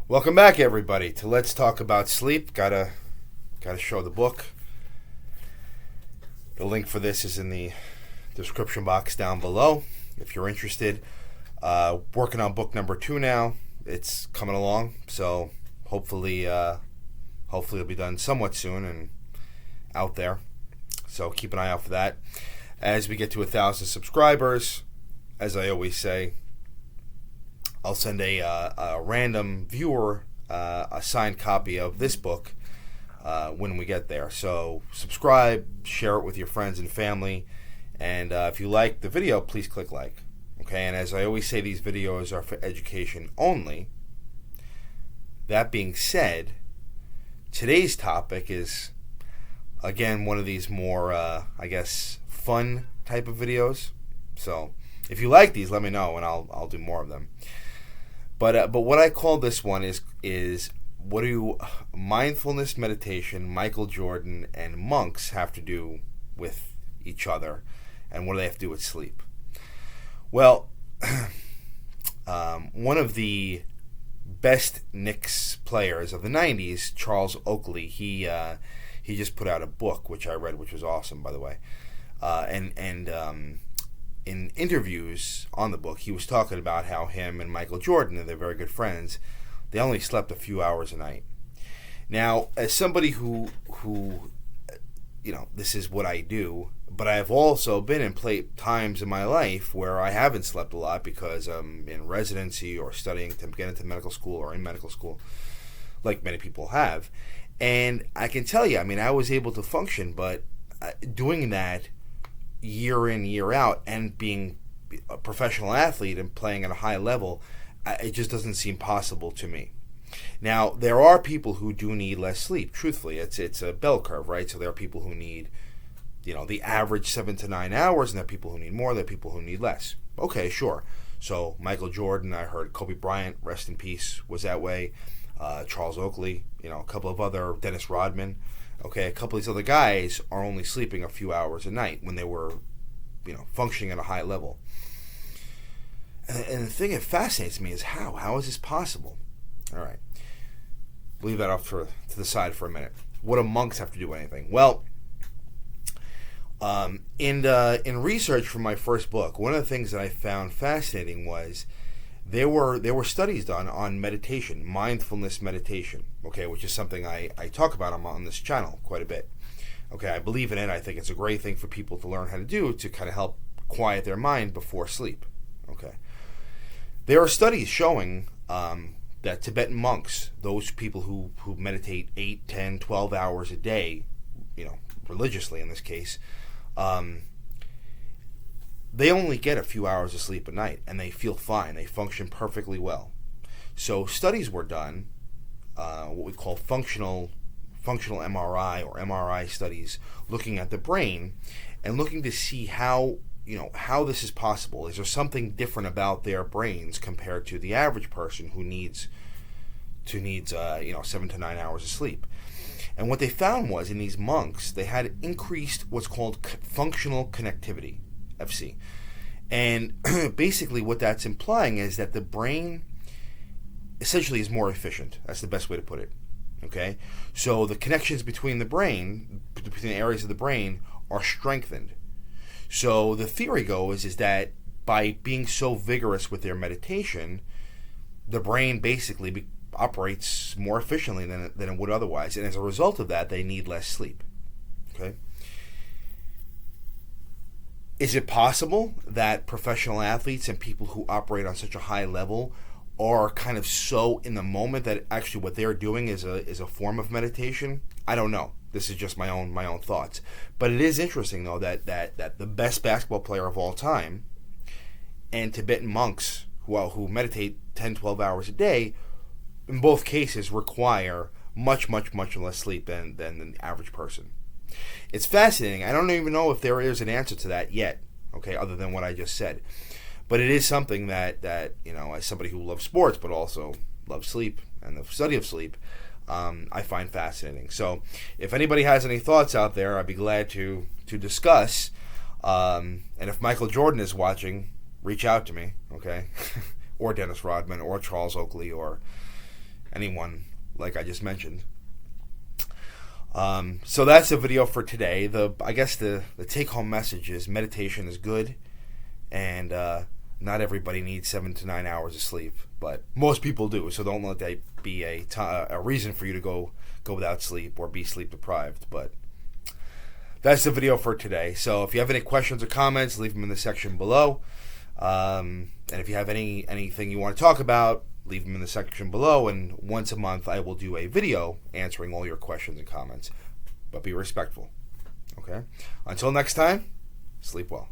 Welcome back, everybody, to Let's Talk About Sleep. Gotta show the book. The link for this is in the description box down below. If you're interested, working on book number 2 now. It's coming along, so hopefully it'll be done somewhat soon and out there. So keep an eye out for that. As we get to 1,000 subscribers, as I always say, I'll send a random viewer a signed copy of this book when we get there. So subscribe, share it with your friends and family, and if you like the video, please click like. Okay, and as I always say, these videos are for education only. That being said, today's topic is, again, one of these more, fun type of videos. So if you like these, let me know, and I'll do more of them. But what I call this one is what do mindfulness meditation, Michael Jordan, and monks have to do with each other, and what do they have to do with sleep? Well, one of the best Knicks players of the '90s, Charles Oakley, he just put out a book which I read, which was awesome, by the way, in interviews on the book, he was talking about how him and Michael Jordan, and they're very good friends, they only slept a few hours a night. Now, as somebody who this is what I do, but I have also been in times in my life where I haven't slept a lot because I'm in residency or studying to get into medical school or in medical school, like many people have. And I can tell you, I was able to function, but doing that year in, year out, and being a professional athlete and playing at a high level, it just doesn't seem possible to me. Now, there are people who do need less sleep. Truthfully, it's a bell curve, right? So there are people who need, the average 7 to 9 hours, and there are people who need more, there are people who need less. Okay, sure. So Michael Jordan, I heard Kobe Bryant, rest in peace, was that way. Charles Oakley, a couple of other, Dennis Rodman. Okay, a couple of these other guys are only sleeping a few hours a night when they were, functioning at a high level. And the thing that fascinates me is how? How is this possible? All right, leave that off to the side for a minute. What do monks have to do with anything? Well, in research for my first book, one of the things that I found fascinating was there were studies done on meditation, mindfulness meditation, okay, which is something I talk about on this channel quite a bit. Okay, I believe in it. I think it's a great thing for people to learn how to do to kind of help quiet their mind before sleep. Okay. There are studies showing that Tibetan monks, those people who meditate 8, 10, 12 hours a day, religiously in this case, they only get a few hours of sleep a night, and they feel fine. They function perfectly well. So studies were done, what we call functional MRI or MRI studies, looking at the brain and looking to see how this is possible. Is there something different about their brains compared to the average person who needs 7 to 9 hours of sleep? And what they found was, in these monks, they had increased what's called functional connectivity, FC. And basically what that's implying is that the brain essentially is more efficient. That's the best way to put it. Okay? So the connections between the areas of the brain are strengthened. So the theory goes is that by being so vigorous with their meditation, the brain basically operates more efficiently than it would otherwise. And as a result of that, they need less sleep. Okay? Is it possible that professional athletes and people who operate on such a high level are kind of so in the moment that actually what they're doing is a form of meditation? I don't know. This is just my own thoughts. But it is interesting, though, that the best basketball player of all time and Tibetan monks who meditate 10, 12 hours a day, in both cases require much, much, much less sleep than the average person. It's fascinating. I don't even know if there is an answer to that yet, okay, other than what I just said. But it is something that as somebody who loves sports but also loves sleep and the study of sleep, I find fascinating. So if anybody has any thoughts out there, I'd be glad to discuss. And if Michael Jordan is watching, reach out to me, okay? Or Dennis Rodman or Charles Oakley or anyone like I just mentioned. So that's the video for today. I guess the take-home message is meditation is good, and not everybody needs 7 to 9 hours of sleep, but most people do. So don't let that be a reason for you to go without sleep or be sleep deprived. But that's the video for today. So if you have any questions or comments, leave them in the section below. And if you have anything you want to talk about, leave them in the section below. And once a month, I will do a video answering all your questions and comments. But be respectful. Okay? Until next time, sleep well.